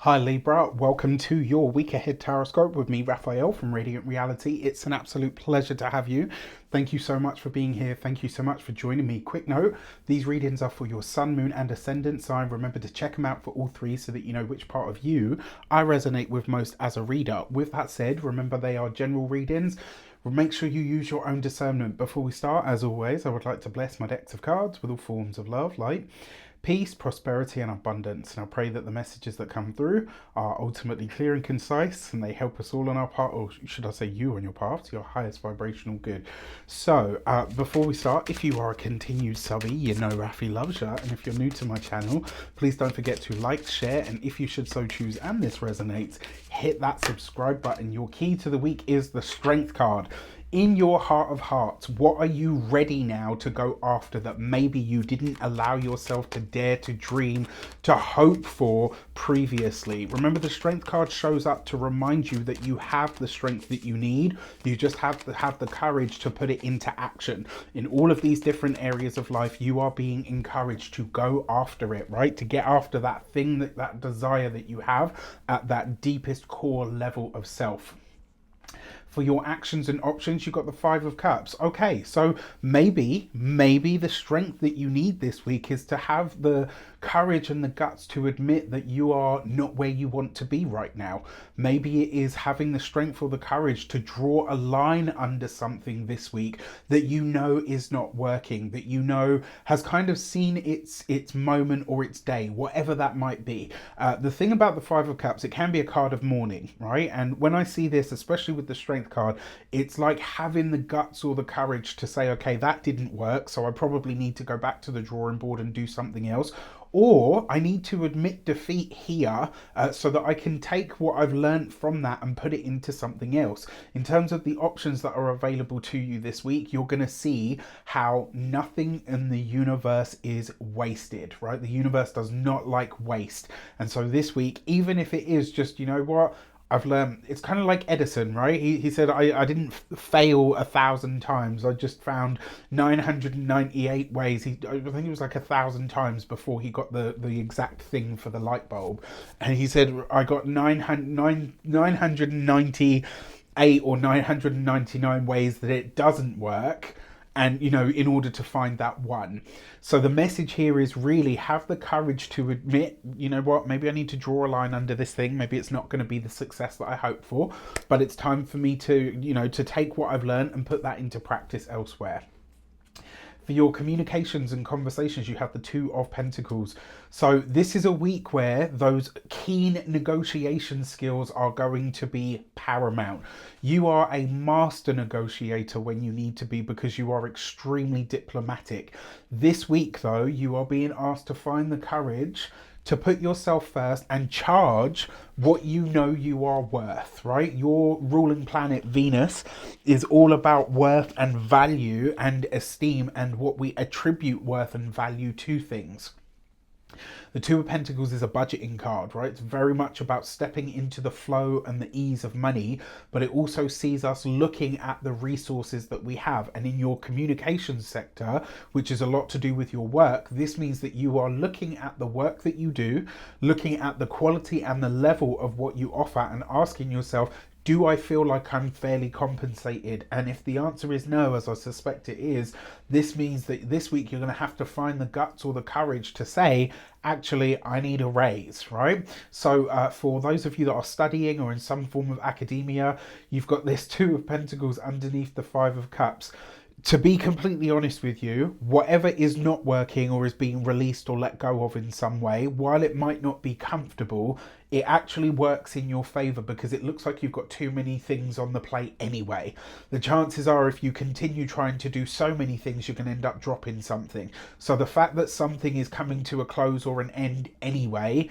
Hi Libra, welcome to your week ahead taroscope with me, Raphael from Radiant Reality. It's an absolute pleasure to have you. Thank you so much for being here. Thank you so much for joining me. Quick note, these readings are for your sun, moon and ascendant sign. Remember to check them out for all three so that you know which part of you I resonate with most as a reader. With that said, remember they are general readings. Make sure you use your own discernment. Before we start, as always, I would like to bless my decks of cards with all forms of love, light, peace, prosperity, and abundance. And I pray that the messages that come through are ultimately clear and concise and they help us all on our path, or should I say you on your path, to your highest vibrational good. So, before we start, if you are a continued subby, you know Rafi loves you. And if you're new to my channel, please don't forget to like, share, and if you should so choose and this resonates, hit that subscribe button. Your key to the week is the Strength card. In your heart of hearts, what are you ready now to go after that maybe you didn't allow yourself to dare to dream, to hope for previously? Remember, the Strength card shows up to remind you that you have the strength that you need. You just have to have the courage to put it into action. In all of these different areas of life, you are being encouraged to go after it, right? To get after that thing, that desire that you have at that deepest core level of self. For your actions and options, you've got the Five of Cups. Okay, so maybe the strength that you need this week is to have the courage and the guts to admit that you are not where you want to be right now. Maybe it is having the strength or the courage to draw a line under something this week that you know is not working, that you know has kind of seen its moment or its day, whatever that might be. The thing about the Five of Cups, it can be a card of mourning, right? And when I see this, especially with the Strength card, it's like having the guts or the courage to say, okay, that didn't work, so I probably need to go back to the drawing board and do something else. Or I need to admit defeat here so that I can take what I've learned from that and put it into something else. In terms of the options that are available to you this week, you're going to see how nothing in the universe is wasted, right? The universe does not like waste. And so this week, even if it is just, you know what, I've learned, it's kind of like Edison, right? He said, I didn't fail 1,000 times. I just found 998 ways. I think it was like 1,000 times before he got the exact thing for the light bulb. And he said, I got 998 or 999 ways that it doesn't work. And, you know, in order to find that one. So the message here is really have the courage to admit, you know what, maybe I need to draw a line under this thing. Maybe it's not going to be the success that I hope for, but it's time for me to, you know, to take what I've learned and put that into practice elsewhere. For your communications and conversations, you have the Two of Pentacles. So this is a week where those keen negotiation skills are going to be paramount. You are a master negotiator when you need to be because you are extremely diplomatic. This week, though, you are being asked to find the courage to put yourself first and charge what you know you are worth, right? Your ruling planet Venus is all about worth and value and esteem and what we attribute worth and value to things. The Two of Pentacles is a budgeting card, right? It's very much about stepping into the flow and the ease of money, but it also sees us looking at the resources that we have. And in your communications sector, which is a lot to do with your work, this means that you are looking at the work that you do, looking at the quality and the level of what you offer and asking yourself, do I feel like I'm fairly compensated? And if the answer is no, as I suspect it is, this means that this week you're going to have to find the guts or the courage to say, actually, I need a raise, right? So for those of you that are studying or in some form of academia, you've got this Two of Pentacles underneath the Five of Cups. To be completely honest with you, whatever is not working or is being released or let go of in some way, while it might not be comfortable, it actually works in your favor because it looks like you've got too many things on the plate anyway. The chances are if you continue trying to do so many things, you can end up dropping something. So the fact that something is coming to a close or an end anyway,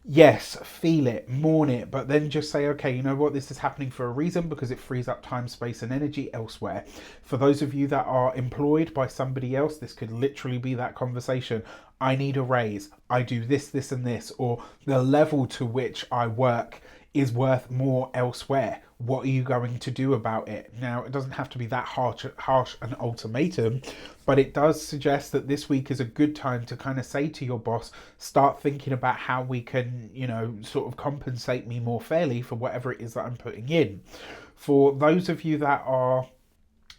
yes, feel it, mourn it, but then just say, okay, you know what, this is happening for a reason because it frees up time, space, and energy elsewhere. For those of you that are employed by somebody else, this could literally be that conversation. I need a raise. I do this, this, and this, or the level to which I work is worth more elsewhere. What are you going to do about it? Now, it doesn't have to be that harsh an ultimatum, but it does suggest that this week is a good time to kind of say to your boss, start thinking about how we can, sort of compensate me more fairly for whatever it is that I'm putting in. For those of you that are,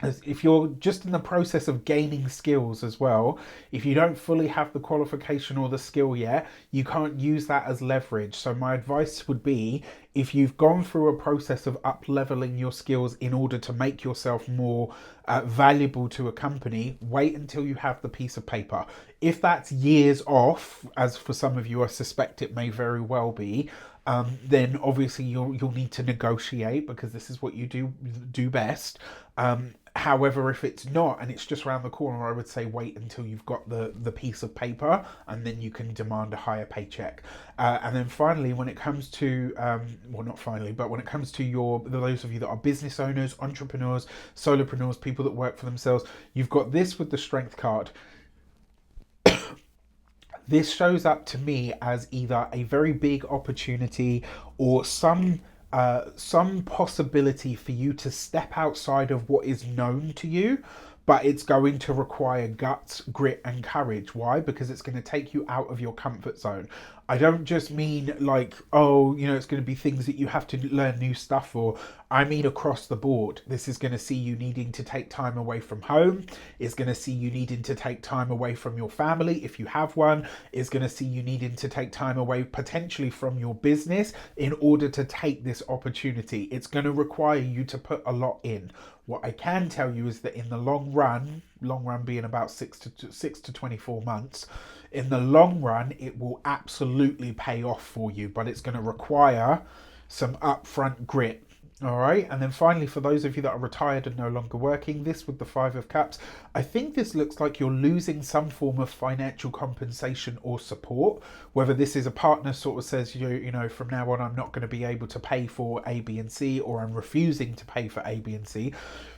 if you're just in the process of gaining skills as well, if you don't fully have the qualification or the skill yet, you can't use that as leverage. So my advice would be, if you've gone through a process of up leveling your skills in order to make yourself more valuable to a company, wait until you have the piece of paper. If that's years off, as for some of you I suspect it may very well be, then obviously you'll need to negotiate, because this is what you do best. However, if it's not and it's just around the corner, I would say wait until you've got the piece of paper, and then you can demand a higher paycheck. And then finally, when it comes to, well, not finally, but when it comes to those of you that are business owners, entrepreneurs, solopreneurs, people that work for themselves, you've got this with the Strength card. This shows up to me as either a very big opportunity or some possibility for you to step outside of what is known to you, but it's going to require guts, grit, and courage. Why? Because it's going to take you out of your comfort zone. I don't just mean like, it's going to be things that you have to learn new stuff for. I mean across the board. This is going to see you needing to take time away from home. It's going to see you needing to take time away from your family, if you have one. It's going to see you needing to take time away potentially from your business in order to take this opportunity. It's going to require you to put a lot in. What I can tell you is that in the long run being about 6 to 24 months, in the long run, it will absolutely pay off for you, but it's going to require some upfront grit. All right. And then finally, for those of you that are retired and no longer working, this with the 5 of Cups, I think this looks like you're losing some form of financial compensation or support, whether this is a partner sort of says, from now on, I'm not going to be able to pay for A, B, and C, or I'm refusing to pay for A, B, and C.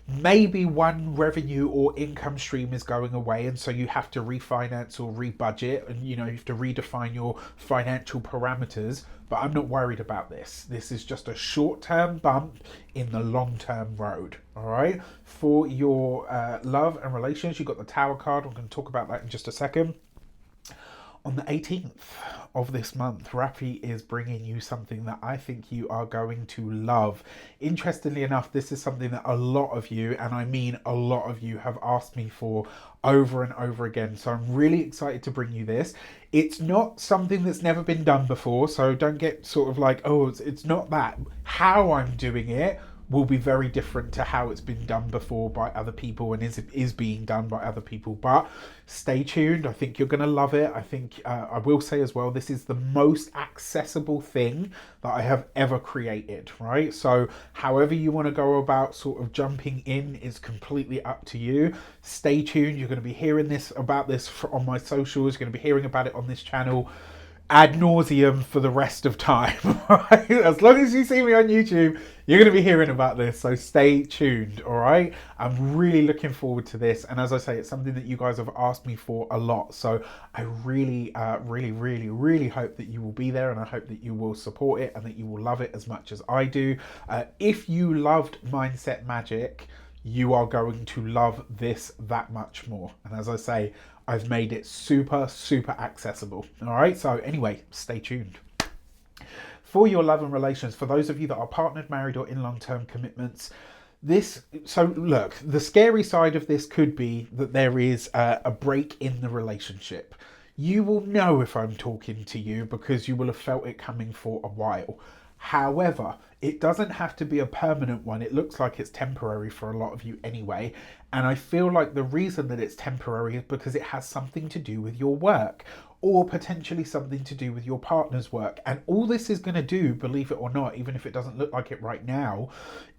Maybe one revenue or income stream is going away, and so you have to refinance or rebudget, and you have to redefine your financial parameters. But I'm not worried about this. This is just a short-term bump in the long-term road. All right. For your love and relations, you've got the Tower card. I'm going to talk about that in just a second. On the 18th of this month, Rafi is bringing you something that I think you are going to love. Interestingly enough, this is something that a lot of you, and I mean a lot of you, have asked me for over and over again. So I'm really excited to bring you this. It's not something that's never been done before, so don't get sort of like, it's not that. How I'm doing it will be very different to how it's been done before by other people and is being done by other people. But stay tuned. I think you're going to love it. I think I will say as well, this is the most accessible thing that I have ever created, right? So however you want to go about sort of jumping in is completely up to you. Stay tuned. You're going to be hearing about this on my socials. You're going to be hearing about it on this channel ad nauseum for the rest of time. Right? As long as you see me on YouTube, you're going to be hearing about this, so stay tuned. All right, I'm really looking forward to this, and as I say, it's something that you guys have asked me for a lot, so I really hope that you will be there, and I hope that you will support it and that you will love it as much as I do. If you loved Mindset Magic, you are going to love this that much more. And as I say, I've made it super accessible. All right, so anyway, stay tuned. For your love and relations, for those of you that are partnered, married, or in long-term commitments, look, the scary side of this could be that there is a break in the relationship. You will know if I'm talking to you because you will have felt it coming for a while. However, it doesn't have to be a permanent one. It looks like it's temporary for a lot of you anyway. And I feel like the reason that it's temporary is because it has something to do with your work, or potentially something to do with your partner's work. And all this is going to do, believe it or not, even if it doesn't look like it right now,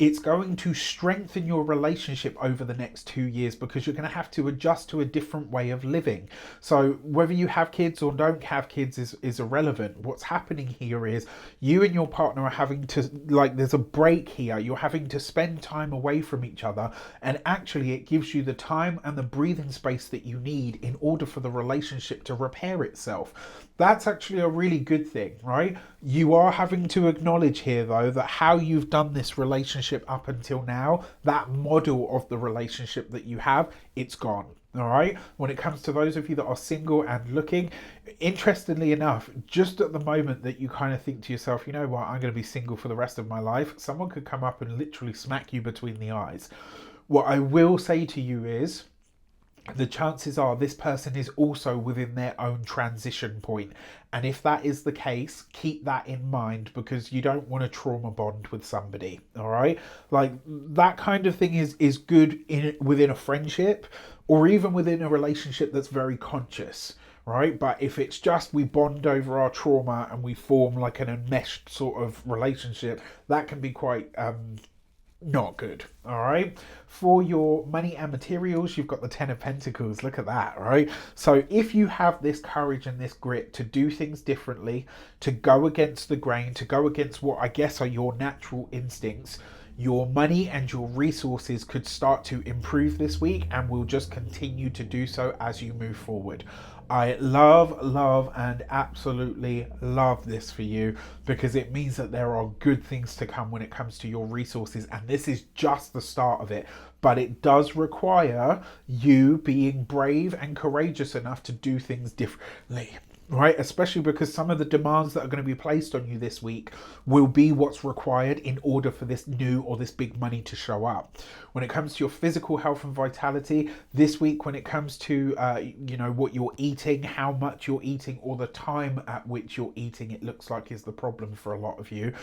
it's going to strengthen your relationship over the next 2 years, because you're going to have to adjust to a different way of living. So whether you have kids or don't have kids is irrelevant. What's happening here is you and your partner are having to, there's a break here. You're having to spend time away from each other, and actually it gives you the time and the breathing space that you need in order for the relationship to repair itself. That's actually a really good thing, right? You are having to acknowledge here, though, that how you've done this relationship up until now, that model of the relationship that you have, it's gone. All right. When it comes to those of you that are single and looking, interestingly enough, just at the moment that you kind of think to yourself, you know what, I'm going to be single for the rest of my life, someone could come up and literally smack you between the eyes. What I will say to you is, the chances are this person is also within their own transition point. And if that is the case, keep that in mind, because you don't want to trauma bond with somebody. All right. Like, that kind of thing is good within a friendship, or even within a relationship that's very conscious. Right. But if it's just we bond over our trauma and we form like an enmeshed sort of relationship, that can be quite not good. All right. For your money and materials, you've got the 10 of Pentacles. Look at that, right? So if you have this courage and this grit to do things differently, to go against the grain, to go against what I guess are your natural instincts, your money and your resources could start to improve this week, and will just continue to do so as you move forward. I love and absolutely love this for you, because it means that there are good things to come when it comes to your resources, and this is just the start of it. But it does require you being brave and courageous enough to do things differently. Right, especially because some of the demands that are going to be placed on you this week will be what's required in order for this new or this big money to show up. When it comes to your physical health and vitality this week, when it comes to what you're eating, how much you're eating, or the time at which you're eating, it looks like is the problem for a lot of you.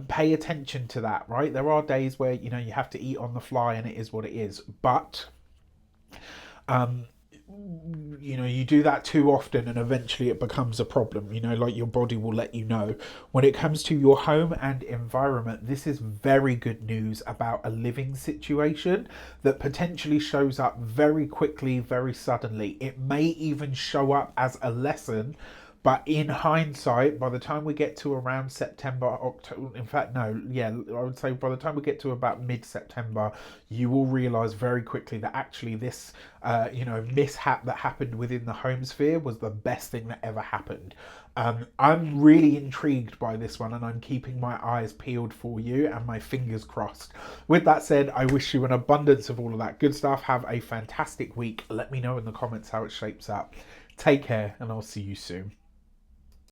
Pay attention to that. Right, there are days where you have to eat on the fly, and it is what it is. But you do that too often and eventually it becomes a problem. Like, your body will let you know. When it comes to your home and environment, this is very good news about a living situation that potentially shows up very quickly, very suddenly. It may even show up as a lesson, but in hindsight, by the time we get to around September, October, in fact, no, yeah, I would say by the time we get to about mid-September, you will realise very quickly that actually this, mishap that happened within the home sphere was the best thing that ever happened. I'm really intrigued by this one, and I'm keeping my eyes peeled for you and my fingers crossed. With that said, I wish you an abundance of all of that good stuff. Have a fantastic week. Let me know in the comments how it shapes up. Take care, and I'll see you soon.